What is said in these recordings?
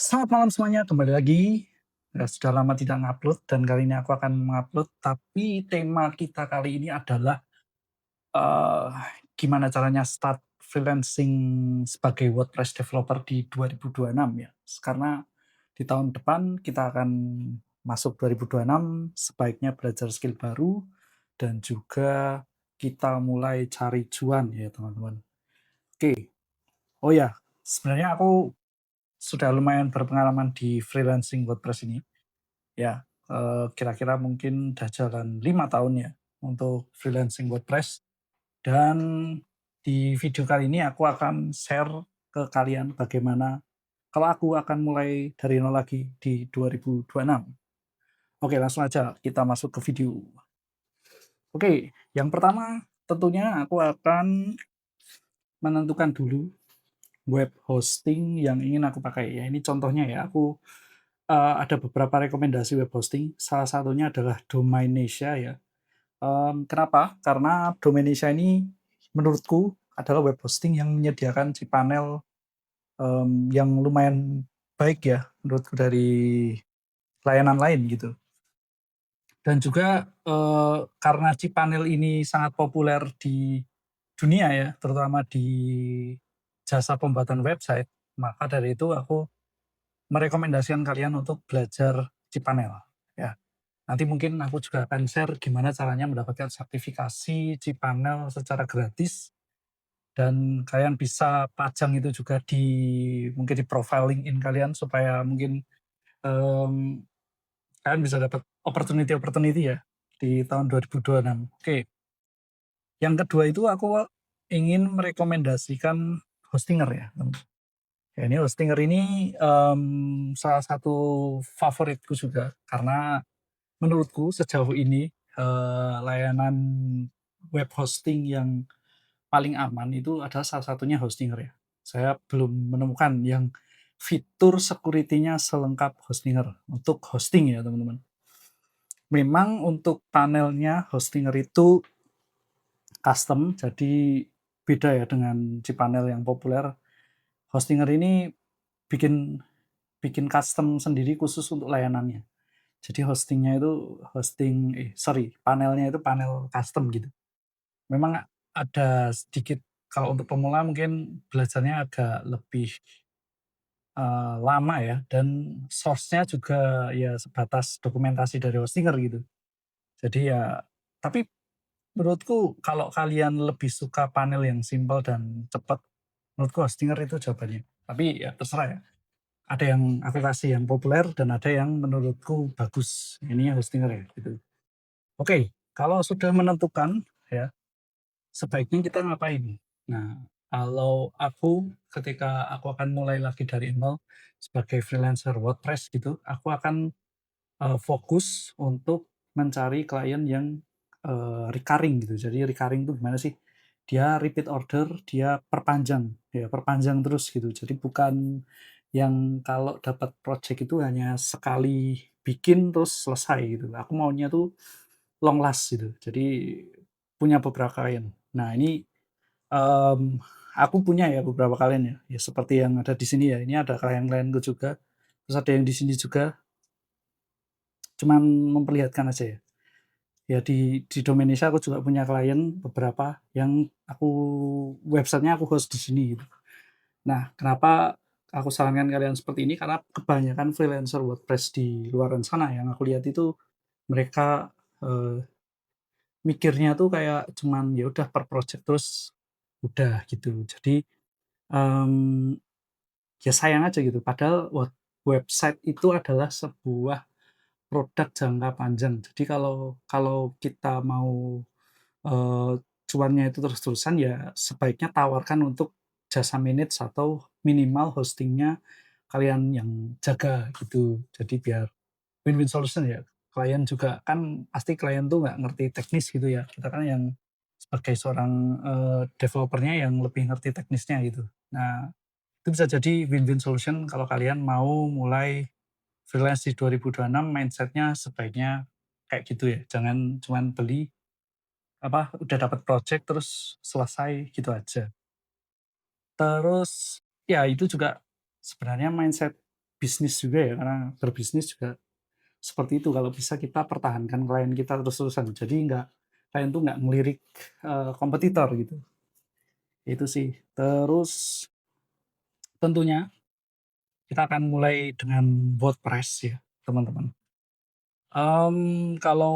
Selamat malam semuanya, kembali lagi. Sudah lama tidak ngupload dan kali ini aku akan mengupload, tapi tema kita kali ini adalah, eee, gimana caranya start freelancing sebagai WordPress developer di 2026 ya. Karena di tahun depan kita akan masuk 2026, sebaiknya belajar skill baru dan juga kita mulai cari cuan ya teman-teman. Oke, oh ya, sebenarnya aku sudah lumayan berpengalaman di freelancing WordPress ini. Ya, kira-kira mungkin udah jalan 5 tahun ya untuk freelancing WordPress dan di video kali ini aku akan share ke kalian bagaimana kalau aku akan mulai dari nol lagi di 2026. Oke, langsung aja kita masuk ke video. Oke, yang pertama tentunya aku akan menentukan dulu web hosting yang ingin aku pakai. Ya ini contohnya ya, aku, ada beberapa rekomendasi web hosting, salah satunya adalah Domaination ya. Kenapa? Karena Domaination ini menurutku adalah web hosting yang menyediakan cPanel, yang lumayan baik ya menurutku dari layanan lain gitu. Dan juga, karena cPanel ini sangat populer di dunia ya, terutama di jasa pembuatan website, maka dari itu aku merekomendasikan kalian untuk belajar cPanel ya. Nanti mungkin aku juga akan share gimana caranya mendapatkan sertifikasi cPanel secara gratis dan kalian bisa pajang itu juga di mungkin di profile LinkedIn kalian supaya mungkin, mmm, kalian bisa dapat opportunity-opportunity ya di tahun 2026. Oke, yang kedua itu aku ingin merekomendasikan Hostinger ya. Ya ini Hostinger ini, salah satu favoritku juga karena menurutku sejauh ini, layanan web hosting yang paling aman itu adalah salah satunya Hostinger ya. Saya belum menemukan yang fitur security-nya selengkap Hostinger untuk hosting ya teman-teman. Memang untuk panelnya Hostinger itu custom, jadi beda ya dengan cPanel yang populer. Hostinger ini bikin bikin custom sendiri khusus untuk layanannya. Jadi panelnya itu panel custom gitu. Memang ada sedikit kalau untuk pemula mungkin belajarnya agak lebih, lama ya dan source-nya juga ya sebatas dokumentasi dari Hostinger gitu. Jadi ya tapi menurutku kalau kalian lebih suka panel yang simpel dan cepat, menurutku Hostinger itu jawabannya. Tapi ya terserah ya, ada yang aku kasih yang populer dan ada yang menurutku bagus, ininya Hostinger ya gitu. Oke, kalau sudah menentukan ya, sebaiknya kita ngapain? Nah, kalau aku ketika aku akan mulai lagi dari nol sebagai freelancer WordPress gitu, aku akan, fokus untuk mencari klien yang, recurring gitu. Jadi recurring itu gimana sih? Dia repeat order, dia perpanjang, ya perpanjang terus gitu. Jadi bukan yang kalau dapat project itu hanya sekali bikin terus selesai gitu. Aku maunya tuh long last gitu. Jadi punya beberapa klien. Nah ini, mmm, aku punya ya beberapa klien ya, ya seperti yang ada di sini ya, ini ada klien-klienku juga, terus ada yang di sini juga, cuman memperlihatkan aja ya. Ya di Domenica aku juga punya klien beberapa yang websitenya aku host di sini gitu. Nah kenapa aku sarankan kalian seperti ini, karena kebanyakan freelancer WordPress di luaran sana yang aku lihat itu mereka, eee mikirnya tuh kayak cuman ya udah per project terus udah gitu. Jadi, mmm, ya sayang aja gitu padahal website itu adalah sebuah produk jangka panjang. Jadi kalau kalau kita mau, eee, cuannya itu terus-terusan ya sebaiknya tawarkan untuk jasa manage atau minimal hosting-nya kalian yang jaga gitu. Jadi biar win-win solution ya. Klien juga kan pasti klien tuh nggak ngerti teknis gitu ya. Kita kan yang sebagai seorang, developer-nya yang lebih ngerti teknisnya gitu. Nah, itu bisa jadi win-win solution kalau kalian mau mulai freelance di 2026 mindset-nya sebaiknya kayak gitu ya. Jangan cuman beli, udah dapat project terus selesai gitu aja. Terus ya itu juga sebenarnya mindset bisnis juga ya, karena berbisnis juga seperti itu, kalau bisa kita pertahankan klien kita terus-terusan. Jadi klien tuh nggak ngelirik, kompetitor gitu, itu sih. Terus tentunya kita akan mulai dengan WordPress ya, teman-teman. Kalau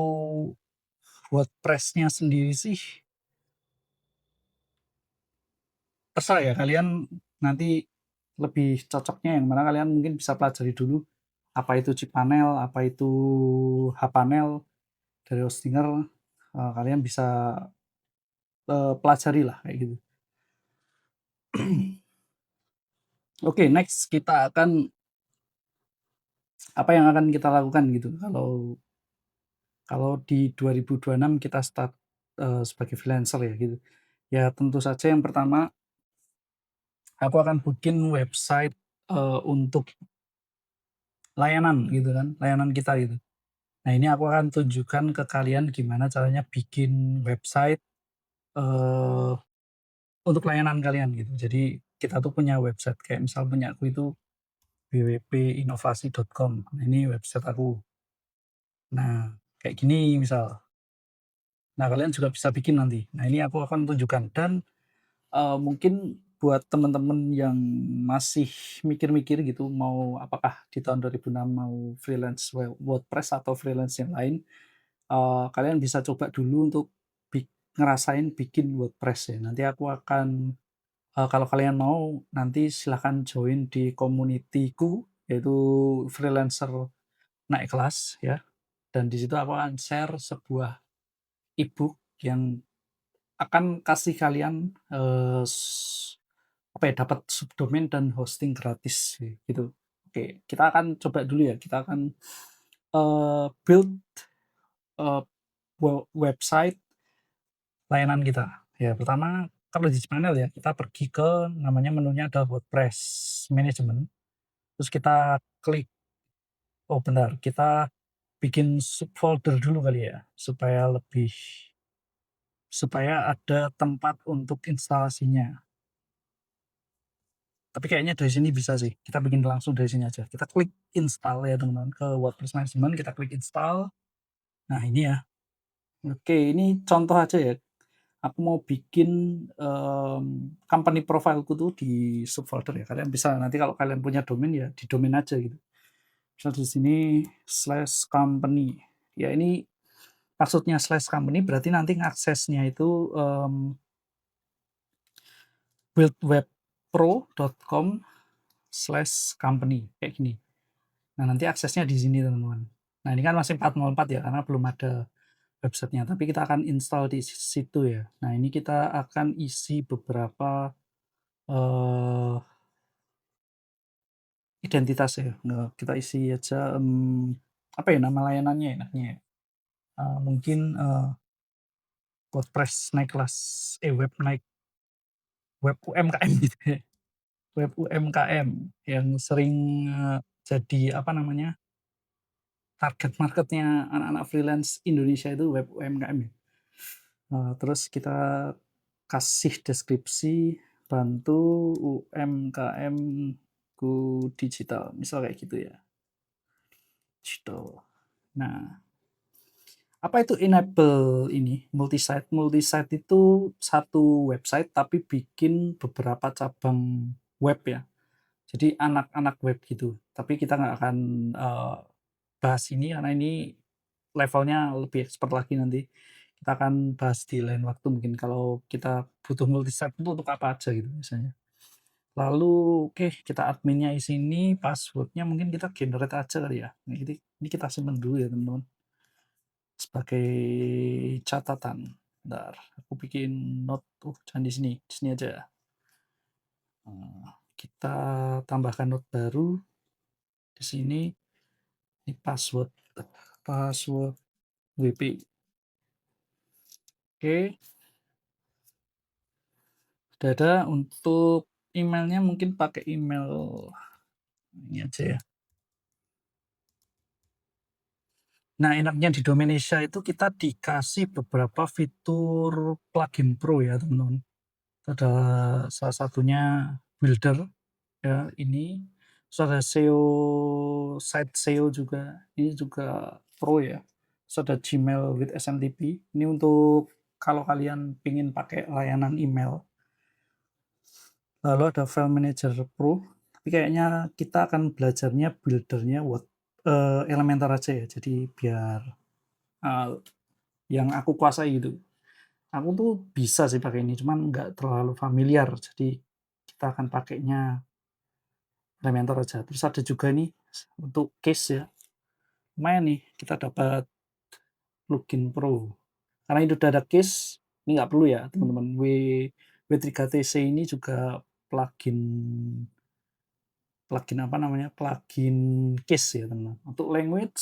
WordPress-nya sendiri sih terserah ya, kalian nanti lebih cocoknya yang mana, kalian mungkin bisa pelajari dulu apa itu cPanel, apa itu hPanel dari Hostinger, kalian bisa, pelajari lah kayak gitu. Oke, next kita akan apa yang akan kita lakukan gitu kalau kalau di 2026 kita start, sebagai freelancer ya gitu. Ya tentu saja yang pertama aku akan bikin website, untuk layanan gitu kan, layanan kita gitu. Nah, ini aku akan tunjukkan ke kalian gimana caranya bikin website, eee, untuk layanan kalian gitu. Jadi kita tuh punya website kayak misal punya aku itu www.inovasi.com. Nah, ini website aku. Nah, kayak gini misal. Nah, kalian juga bisa bikin nanti. Nah, ini aku akan tunjukkan dan, mungkin buat teman-teman yang masih mikir-mikir gitu mau apakah di tahun 2006 mau freelance WordPress atau freelance yang lain, kalian bisa coba dulu untuk ngerasain bikin WordPress ya. Nanti aku akan, kalau kalian mau nanti silahkan join di community-ku, yaitu freelancer naik kelas ya, dan di situ aku akan share sebuah e-book yang akan kasih kalian, apa ya, dapat subdomain dan hosting gratis gitu. Oke, kita akan coba dulu ya, kita akan, build, eee, website layanan kita. Ya pertama kalau di cPanel ya kita pergi ke namanya menunya ada WordPress Management, terus kita klik, oh bentar, kita bikin subfolder dulu kali ya, supaya ada tempat untuk instalasinya. Tapi kayaknya dari sini bisa sih, kita bikin langsung dari sini aja. Kita klik install ya teman-teman, ke WordPress Management kita klik install. Nah ini ya, oke ini contoh aja ya, aku mau bikin, company profile-ku tuh di subfolder ya, kalian bisa nanti kalau kalian punya domain ya di domain aja gitu. Misal di sini /company, ya ini maksudnya /company berarti nanti ngaksesnya itu, buildwebpro.com/company kayak gini. Nah, nanti aksesnya di sini teman-teman. Nah, ini kan masih 404 ya karena belum ada websitenya, tapi kita akan install di situ ya. Nah, ini kita akan isi beberapa, eee, identitas ya. Nah, kita isi aja, apa ya nama layanannya enaknya ya, mungkin, WordPress naik kelas, web UMKM gitu ya, web UMKM yang sering, jadi apa namanya, target market-nya anak-anak freelance Indonesia itu web UMKM ya. Terus kita kasih deskripsi, bantu UMKM go digital, misal kayak gitu ya, gitu. Nah, apa itu enable ini, multi-site? Multi-site itu satu website tapi bikin beberapa cabang web ya. Jadi anak-anak web gitu. Tapi kita nggak akan, bahas ini karena ini levelnya lebih expert lagi nanti. Kita akan bahas di lain waktu mungkin kalau kita butuh multi-site itu untuk apa aja gitu biasanya. Lalu oke kita adminnya isi ini, password-nya mungkin kita generate aja kali ya. Nah ini kita simpen dulu ya teman-teman, sebagai catatan. Bentar, aku bikin note, jangan di sini aja. Kita tambahkan note baru di sini, ini password WP. Oke, udah ada. Untuk emailnya mungkin pakai email ini aja ya. Nah, enaknya di Dominisha itu kita dikasih beberapa fitur plugin pro ya, teman-teman. Ada salah satunya builder ya ini. Terus ada SEO, site SEO juga, ini juga pro ya. Terus ada Gmail with SMTP, ini untuk kalau kalian pengen pakai layanan email. Lalu ada File Manager Pro, tapi kayaknya kita akan belajarnya builder-nya Elementor aja ya, jadi biar, yang aku kuasai gitu. Aku tuh bisa sih pakai ini, cuman nggak terlalu familiar, jadi kita akan pakainya Elementor aja. Terus ada juga nih untuk case ya, lumayan nih kita dapat plugin pro. Karena ini udah ada case, ini nggak perlu ya teman-teman. W3TC ini juga plugin plugin apa namanya, plugin case ya teman-teman. Untuk language,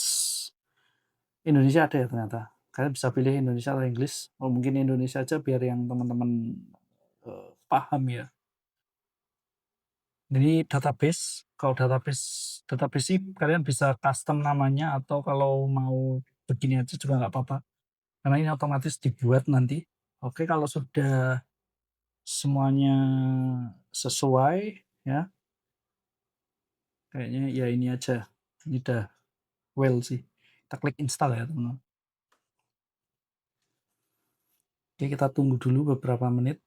Indonesia ada ya ternyata. Kalian bisa pilih Indonesia atau Inggris. Oh mungkin Indonesia aja biar yang teman-teman paham ya. Ini database, kalau database sih kalian bisa custom namanya atau kalau mau begini aja juga nggak apa-apa. Karena ini otomatis dibuat nanti. Oke, kalau sudah semuanya sesuai ya, kayaknya ya ini aja. Ini udah well sih. Kita klik install ya teman-teman. Oke, kita tunggu dulu beberapa menit.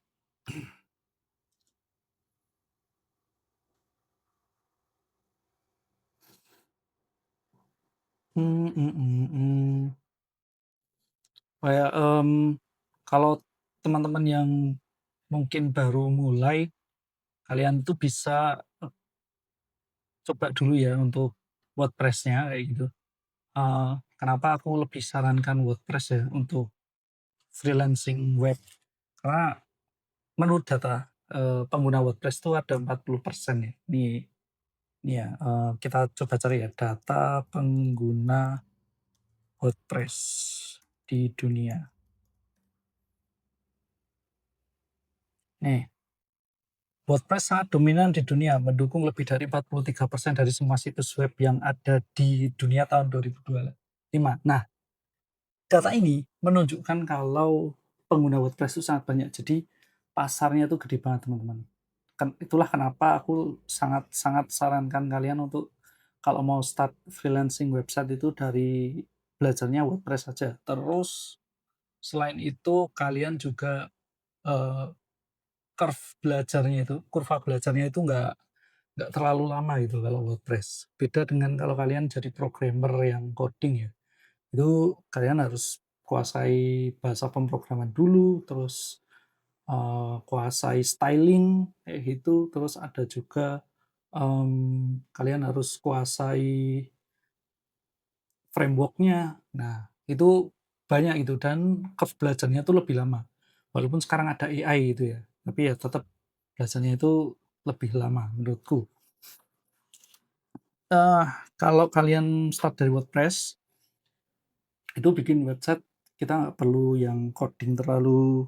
Kayak, kalau teman-teman yang mungkin baru mulai, kalian tuh bisa, coba dulu ya untuk WordPress-nya kayak gitu. Kenapa aku lebih sarankan WordPress ya untuk freelancing web, karena menurut data, pengguna WordPress tuh ada 40% ya. Ini ya, kita coba cari ya data pengguna WordPress di dunia. Nih, WordPress sangat dominan di dunia, mendukung lebih dari 43% dari semua situs web yang ada di dunia tahun 2025. Nah, data ini menunjukkan kalau pengguna WordPress itu sangat banyak, jadi pasarnya itu gede banget teman-teman. Itulah kenapa aku sangat sarankan kalian untuk kalau mau start freelancing website itu dari belajarnya WordPress saja. Terus selain itu kalian juga, kurva belajarnya itu nggak terlalu lama gitu kalau WordPress. Beda dengan kalau kalian jadi programmer yang coding ya. Itu kalian harus kuasai bahasa pemrograman dulu, terus, kuasai styling kayak gitu, terus ada juga, kalian harus kuasai framework-nya. Nah, itu banyak itu dan curve belajarnya tuh lebih lama. Walaupun sekarang ada AI gitu ya, tapi ya tetap belajarnya itu lebih lama menurutku. Eh, Kalau kalian start dari WordPress, itu bikin website kita nggak perlu yang coding terlalu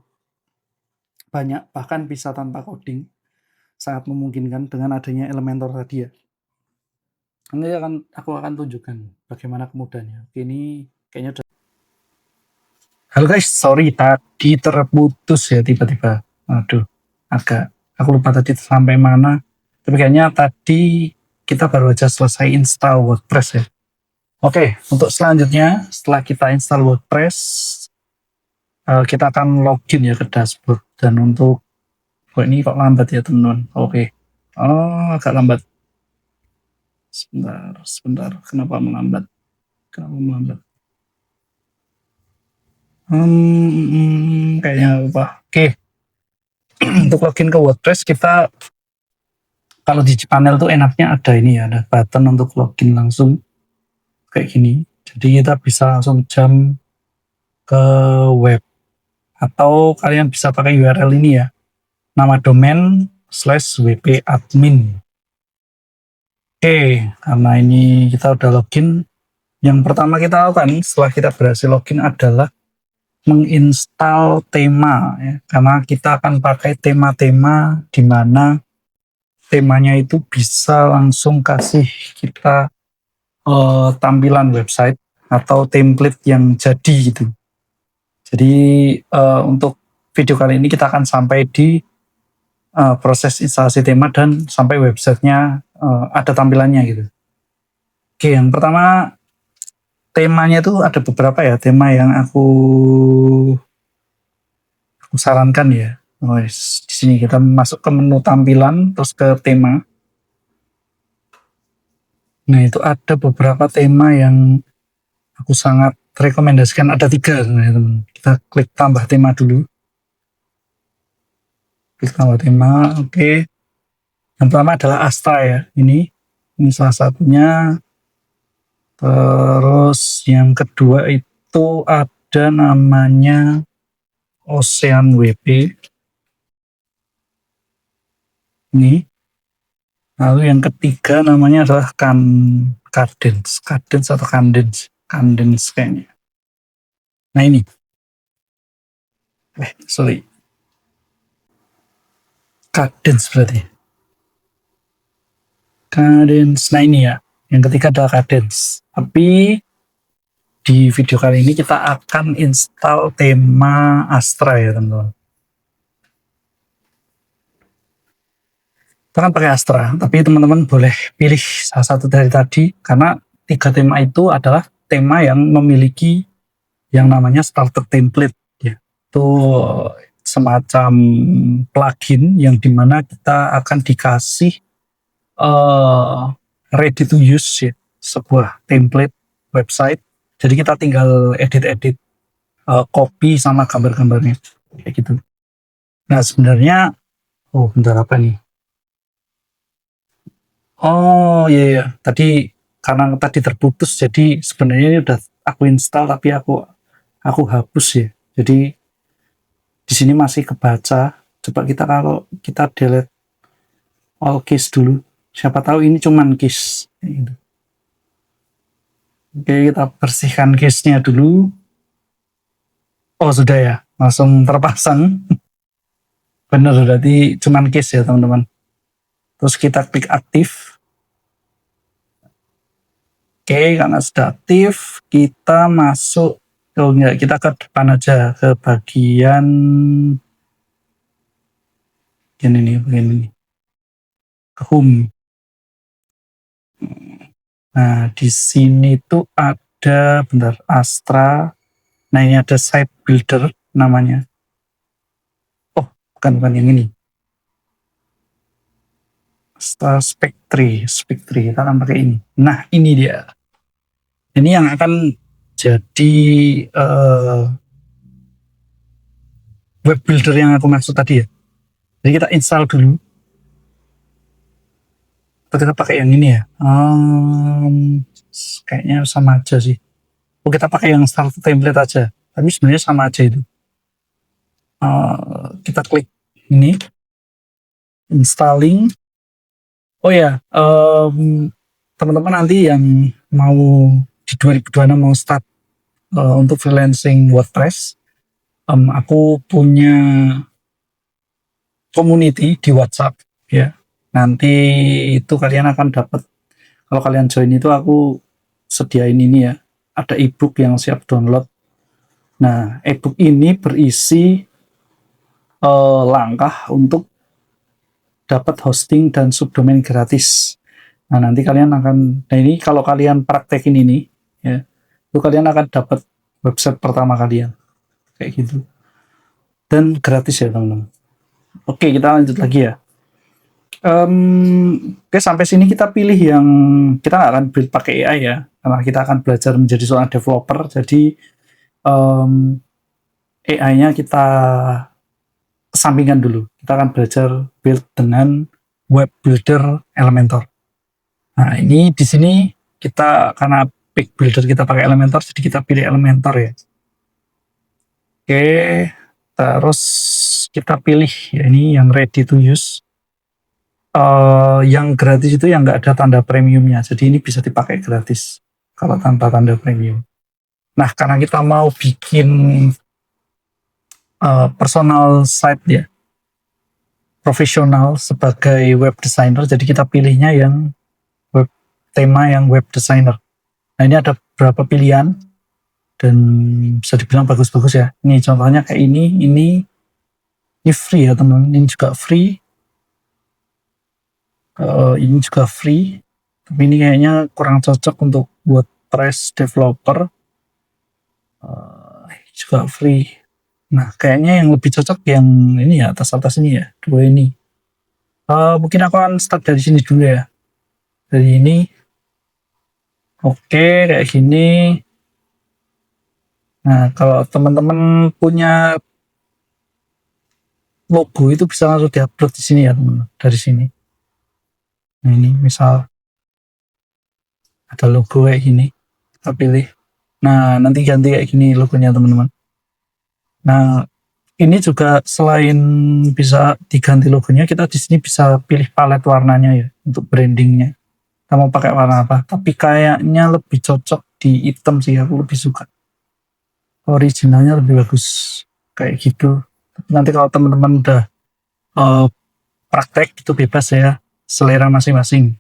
banyak, bahkan bisa tanpa coding. Sangat memungkinkan dengan adanya Elementor tadi ya. Nanti aku akan tunjukkan bagaimana kemudahannya. Ini kayaknya udah. Halo guys, sorry tadi terputus ya tiba-tiba. Aduh, aku lupa tadi sampai mana. Tapi kayaknya tadi kita baru aja selesai install WordPress ya. Oke, untuk selanjutnya setelah kita install WordPress, kita akan login ya ke dashboard. Dan untuk ini kok lambat ya teman-teman. Oke. Oh, agak lambat. Sebentar. Kenapa melambat? Kayaknya apa? Oke. Untuk login ke WordPress kita kalau di panel tuh enaknya ada ini ya, ada button untuk login langsung kayak gini. Jadi kita bisa langsung jump ke web atau kalian bisa pakai URL ini ya, nama domain /wp admin. Oke, karena ini kita udah login, yang pertama kita lakukan setelah kita berhasil login adalah menginstal tema ya, karena kita akan pakai tema-tema di mana temanya itu bisa langsung kasih kita tampilan website atau template yang jadi gitu. Jadi untuk video kali ini kita akan sampai di proses instalasi tema dan sampai websitenya ada tampilannya gitu. Oke, yang pertama temanya itu ada beberapa ya tema yang aku sarankan ya. Di sini kita masuk ke menu tampilan, terus ke tema. Nah, itu ada beberapa tema yang aku sangat rekomendasikan, ada 3 sebenarnya teman. Kita klik tambah tema dulu. Klik tambah tema, oke. Yang pertama adalah Astra ya, ini salah satunya. Terus yang kedua itu ada namanya Ocean WP. Ini. Lalu yang ketiga namanya adalah Cadence atau Cadence kayaknya. Nah ini, sorry, Cadence berarti. Cadence, nah ini ya, yang ketiga adalah Cadence. Tapi di video kali ini kita akan install tema Astra ya teman-teman. Kita kan pakai Astra, tapi teman-teman boleh pilih salah satu dari tadi, karena 3 tema itu adalah tema yang memiliki yang namanya starter template ya. Itu semacam plugin yang dimana kita akan dikasih ready to use ya, sebuah template website. Jadi kita tinggal edit-edit copy sama gambar-gambarnya kayak gitu. Nah sebenarnya, bentar apa nih? Oh iya, iya. Tadi karena tadi terputus, jadi sebenarnya ini udah aku install tapi aku hapus ya. Jadi di sini masih kebaca. Coba kalau kita delete all case dulu. Siapa tahu ini cuman case. Gitu. Oke, kita bersihkan case-nya dulu. Oh sudah ya, langsung terpasang. Bener, berarti cuman case ya teman-teman. Terus kita klik aktif. Oke, karena sudah aktif, kita masuk. Oh enggak, kita ke depan aja, ke bagian bagian ini, ke home. Nah, di sini tuh ada, bentar, Astra. Nah, ini ada site builder namanya. Oh, bukan yang ini. Astra Spectre, kita akan pakai ini. Nah, ini dia. Ini yang akan jadi web builder yang aku maksud tadi ya. Jadi kita install dulu. Atau kita pakai yang ini ya. Kayaknya sama aja sih. Oh, kita pakai yang start template aja. Tapi sebenarnya sama aja itu. Kita klik ini, installing. Oh ya, teman-teman nanti yang mau di 2026 mau start untuk freelancing WordPress, aku punya community di WhatsApp ya. Nanti itu kalian akan dapat, kalau kalian join itu aku sediain ini ya, ada ebook yang siap download. Nah, ebook ini berisi langkah untuk dapat hosting dan subdomain gratis. Nah, nanti kalian akan, nah ini kalau kalian praktekin ini ya, itu kalian akan dapat website pertama kalian kayak gitu, dan gratis ya teman-teman. Oke, kita lanjut lagi ya. Oke, sampai sini kita pilih yang kita nggak akan build pakai AI ya, karena kita akan belajar menjadi seorang developer. Jadi AI-nya kita kesampingkan dulu. Kita akan belajar build dengan web builder Elementor. Nah, ini di sini kita, karena page builder kita pakai Elementor, jadi kita pilih Elementor ya. Oke, terus kita pilih ya, ini yang ready to use. Yang gratis itu yang nggak ada tanda premiumnya, jadi ini bisa dipakai gratis kalau tanpa tanda premium. Nah, karena kita mau bikin personal site ya, profesional sebagai web designer, jadi kita pilihnya yang tema yang web designer. Nah, ini ada beberapa pilihan dan bisa dibilang bagus-bagus ya. Ini contohnya kayak ini free ya teman-teman, ini juga free. Ini juga free, tapi ini kayaknya kurang cocok untuk WordPress developer. Juga free. Nah, kayaknya yang lebih cocok yang ini ya, atas-atas ini ya, dua ini. Mungkin aku akan start dari sini dulu ya. Dari ini. Oke, kayak gini. Nah, kalau teman-teman punya logo itu bisa langsung diupload di sini ya, teman-teman. Dari sini. Nah, ini misal ada logo kayak gini, kita pilih. Nah, nanti ganti kayak gini logonya, teman-teman. Nah, ini juga selain bisa diganti logonya, kita di sini bisa pilih palet warnanya ya untuk brandingnya. Kita mau pakai warna apa? Tapi kayaknya lebih cocok di hitam sih, aku lebih suka. Originalnya lebih bagus kayak gitu. Nanti kalau teman-teman udah praktek itu bebas ya, selera masing-masing.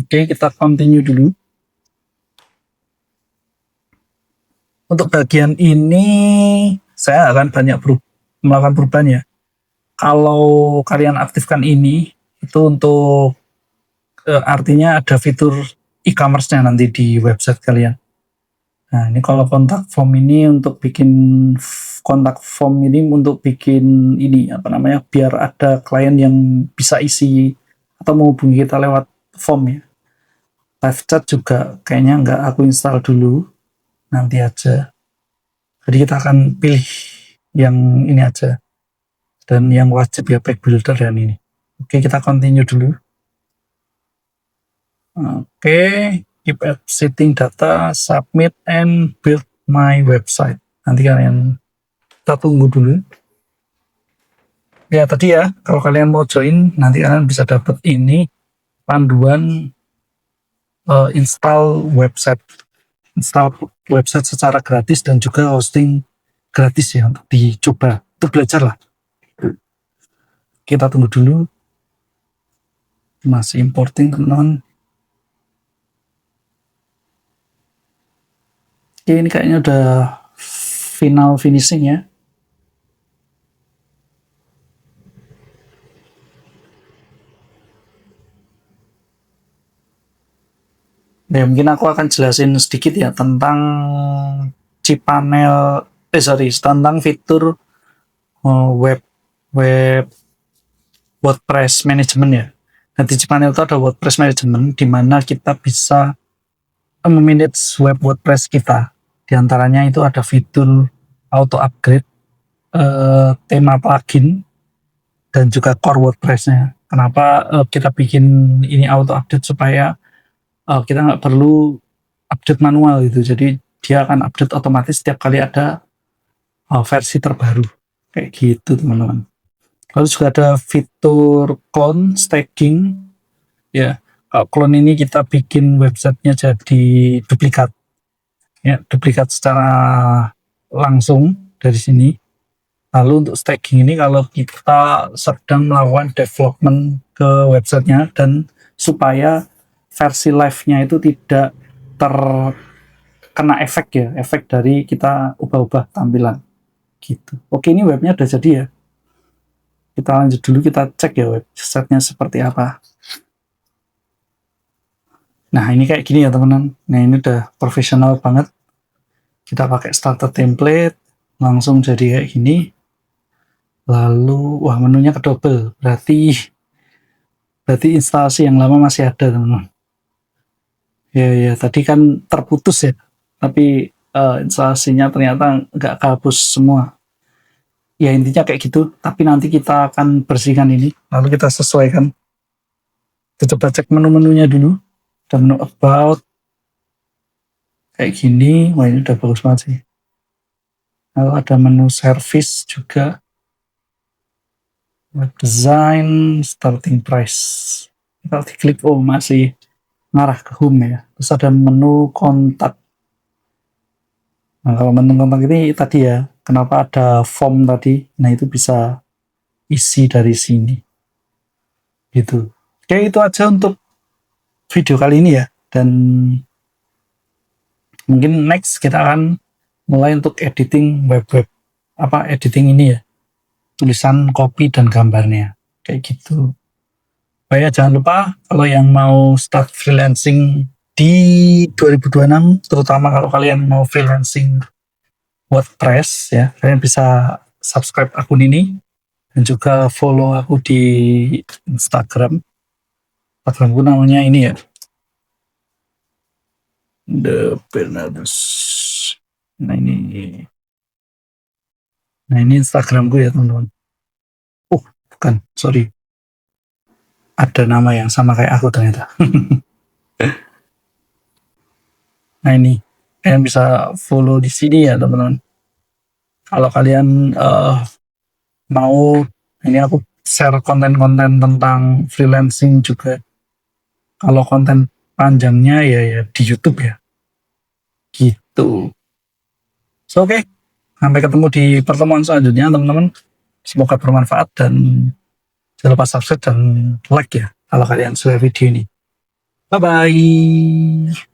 Oke, kita continue dulu. Untuk bagian ini saya akan banyak melakukan perubahan ya. Kalau kalian aktifkan ini itu untuk artinya ada fitur e-commerce-nya nanti di website kalian. Nah, ini kalau kontak form ini untuk bikin kontak form ini untuk bikin ini apa namanya biar ada klien yang bisa isi atau menghubungi kita lewat form ya. Live chat juga kayaknya nggak aku install dulu, nanti aja. Jadi kita akan pilih yang ini aja. Dan yang wajib ya page builder dan ini. Oke, kita continue dulu. Oke, keep setting data, submit and build my website. Nanti kalian kita tunggu dulu. Ya tadi ya, kalau kalian mau join nanti kalian bisa dapat ini panduan install website secara gratis dan juga hosting gratis ya untuk dicoba, untuk belajar lah. Kita tunggu dulu. Masih importing teman-teman. Oke, ini kayaknya udah final finishing ya. Ya, mungkin aku akan jelasin sedikit ya tentang cPanel, tentang fitur web WordPress management ya. Nah, di cPanel itu ada WordPress management di mana kita bisa memanage web WordPress kita. Di antaranya itu ada fitur auto upgrade, tema plugin, dan juga core WordPress-nya. Kenapa kita bikin ini auto update supaya kita nggak perlu update manual gitu. Jadi dia akan update otomatis setiap kali ada versi terbaru kayak gitu teman-teman. Lalu juga ada fitur clone stacking ya. Kalau clone ini kita bikin websitenya jadi duplikat ya, duplikat secara langsung dari sini. Lalu untuk stacking ini kalau kita sedang melakukan development ke websitenya dan supaya versi live-nya itu tidak terkena efek ya, efek dari kita ubah-ubah tampilan gitu. Oke, ini webnya udah jadi ya. Kita lanjut dulu, kita cek ya websitenya seperti apa. Nah, ini kayak gini ya teman-teman. Nah, ini udah profesional banget. Kita pakai starter template, langsung jadi kayak gini. Lalu, wah menunya kedouble. Berarti instalasi yang lama masih ada teman-teman. Ya, tadi kan terputus ya. Tapi instalasinya ternyata nggak kehapus semua. Ya intinya kayak gitu. Tapi nanti kita akan bersihkan ini. Lalu kita sesuaikan. Kita coba cek menu-menunya dulu. Ada menu about. Kayak gini. Wah ini udah bagus banget sih. Lalu ada menu service juga. Web design, starting price. Kalau diklik, oh masih ngarah ke home ya. Terus ada menu kontak. Nah kalau menu kontak ini tadi ya, kenapa ada form tadi? Nah itu bisa isi dari sini. Gitu. Oke, itu aja untuk video kali ini ya. Dan mungkin next kita akan mulai untuk editing editing ini ya. Tulisan, copy, dan gambarnya. Kayak gitu. Oh ya, jangan lupa kalau yang mau start freelancing di 2026, terutama kalau kalian mau freelancing WordPress ya, kalian bisa subscribe akun ini dan juga follow aku di Instagram. Instagramku namanya ini ya, The Bernardus. Nah ini Instagramku ya teman-teman. Oh, bukan, sorry. Ada nama yang sama kayak aku ternyata. Nah ini, kalian bisa follow di sini ya teman-teman. Kalau kalian mau, ini aku share konten-konten tentang freelancing juga. Kalau konten panjangnya ya di YouTube ya, gitu. So, oke, sampai ketemu di pertemuan selanjutnya teman-teman. Semoga bermanfaat dan jangan lupa subscribe dan like ya kalau kalian suka video ini. Bye bye.